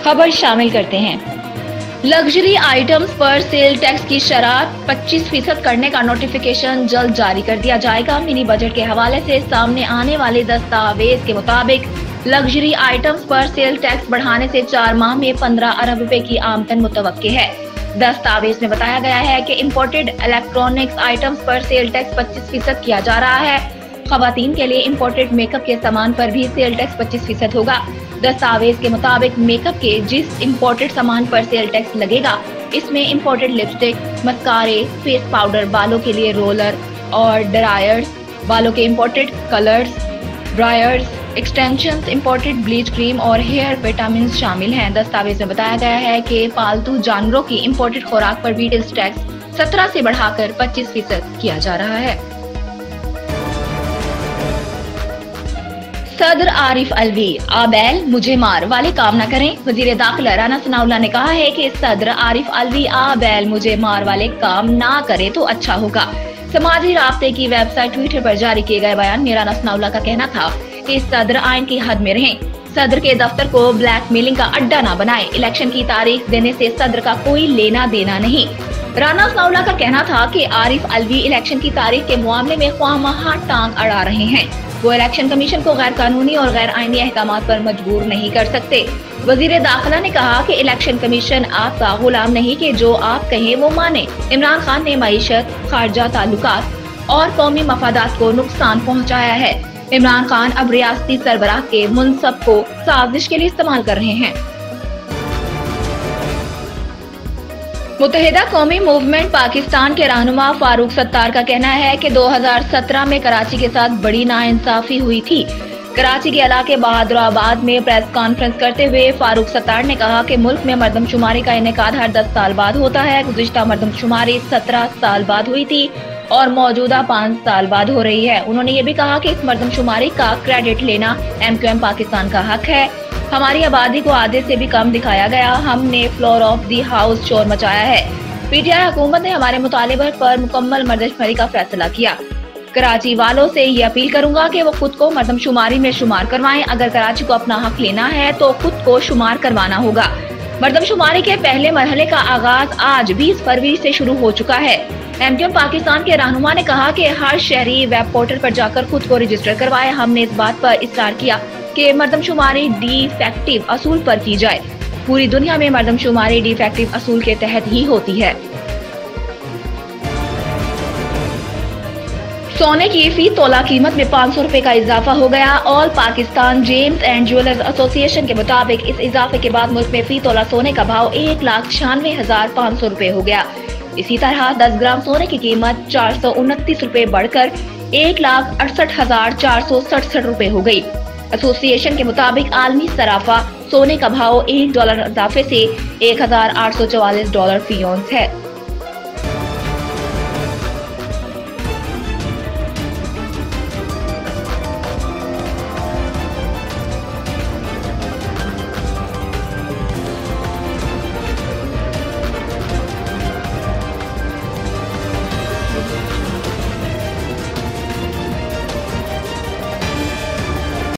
खबर शामिल करते हैं। लग्जरी आइटम्स पर सेल टैक्स की शराब 25% करने का नोटिफिकेशन जल्द जारी कर दिया जाएगा। मिनी बजट के हवाले से सामने आने वाले दस्तावेज के मुताबिक लग्जरी आइटम्स पर सेल टैक्स बढ़ाने से 4 माह में 15 अरब रुपए की आमदन मुतवक्के है। दस्तावेज में बताया गया है कि इम्पोर्टेड इलेक्ट्रॉनिक्स आइटम्स पर सेल टैक्स 25% किया जा रहा है। खवातीन के लिए इम्पोर्टेड मेकअप के सामान पर भी सेल टैक्स 25% होगा। दस्तावेज के मुताबिक मेकअप के जिस इम्पोर्टेड सामान पर सेल टैक्स लगेगा, इसमें इम्पोर्टेड लिपस्टिक, मस्कारे, फेस पाउडर, बालों के लिए रोलर और ड्रायर्स, बालों के imported colours, dryers, extensions, imported bleach cream और हेयर विटामिन शामिल हैं। दस्तावेज में बताया गया है कि पालतू जानवरों की इम्पोर्टेड खुराक पर भी सेल टैक्स 17 से बढ़ाकर 25% किया जा रहा है। सदर आरिफ अलवी, आबैल मुझे मार वाले काम न करें। वजीर दाखिला राना सनाउल्लाह ने कहा है कि सदर आरिफ अलवी आबैल मुझे मार वाले काम ना करे तो अच्छा होगा। समाजी राब्ते की वेबसाइट ट्विटर पर जारी किए गए बयान में राना सनाउल्लाह का कहना था कि सदर आइन की हद में रहें, सदर के दफ्तर को ब्लैकमेलिंग का अड्डा न बनाए, इलेक्शन की तारीख देने से सदर का कोई लेना देना नहीं। राना सनाउल्लाह का कहना था कि आरिफ अलवी इलेक्शन की तारीख के मामले में ख्वामखा टांग अड़ा रहे हैं। वो इलेक्शन कमीशन को गैर कानूनी और गैर आईनी अहकामात पर मजबूर नहीं कर सकते। वजीर दाखिला ने कहा कि इलेक्शन कमीशन आपका गुलाम नहीं कि जो आप कहें वो माने। इमरान खान ने मईशत, खारजा ताल्लुकात और कौमी मफादात को नुकसान पहुँचाया है। इमरान खान अब रियासती सरबराह के मुनसब को साजिश के लिए इस्तेमाल कर रहे हैं। मुत्तहिदा कौमी मूवमेंट पाकिस्तान के रहनुमा फारूक सत्तार का कहना है कि 2017 में कराची के साथ बड़ी नाइंसाफी हुई थी। कराची के इलाके बहादुराबाद में प्रेस कॉन्फ्रेंस करते हुए फारूक सत्तार ने कहा कि मुल्क में मरदमशुमारी का इनेकाद हर 10 साल बाद होता है। गुज़िश्ता मरदमशुमारी 17 साल बाद हुई थी और मौजूदा 5 साल बाद हो रही है। उन्होंने ये भी कहा कि इस मरदमशुमारी का क्रेडिट लेना MQM पाकिस्तान का हक है। हमारी आबादी को आधे से भी कम दिखाया गया, हमने फ्लोर ऑफ दी हाउस शोर मचाया है। PTI हुकूमत ने हमारे मुतालिबे पर मुकम्मल मर्दमशुमारी का फैसला किया। कराची वालों से ये अपील करूंगा कि वो खुद को मरदमशुमारी में शुमार करवाएं। अगर कराची को अपना हक लेना है तो खुद को शुमार करवाना होगा। मरदमशुमारी के पहले मरहले का आगाज आज 20 फरवरी से शुरू हो चुका है। MQM पाकिस्तान के रहनुमा ने कहा कि हर शहरी वेब पोर्टल पर जाकर खुद को रजिस्टर करवाए। हमने इस बात पर इसरार किया कि मरदमशुमारी डिफेक्टिव असूल पर की जाए। पूरी दुनिया में मरदमशुमारी डिफेक्टिव असूल के तहत ही होती है। सोने की फी तोला कीमत में 500 रुपए का इजाफा हो गया। All Pakistan James and jewellers association के मुताबिक इस इजाफे के बाद मुल्क में फी तोला सोने का भाव 1,96,500 रुपए हो गया। इसी तरह 10 ग्राम सोने की कीमत 429 रुपए बढ़कर 1,68,467 रुपए हो गई। एसोसिएशन के मुताबिक आलमी सराफा सोने का भाव $1 इजाफे से $1,844 फी औंस है।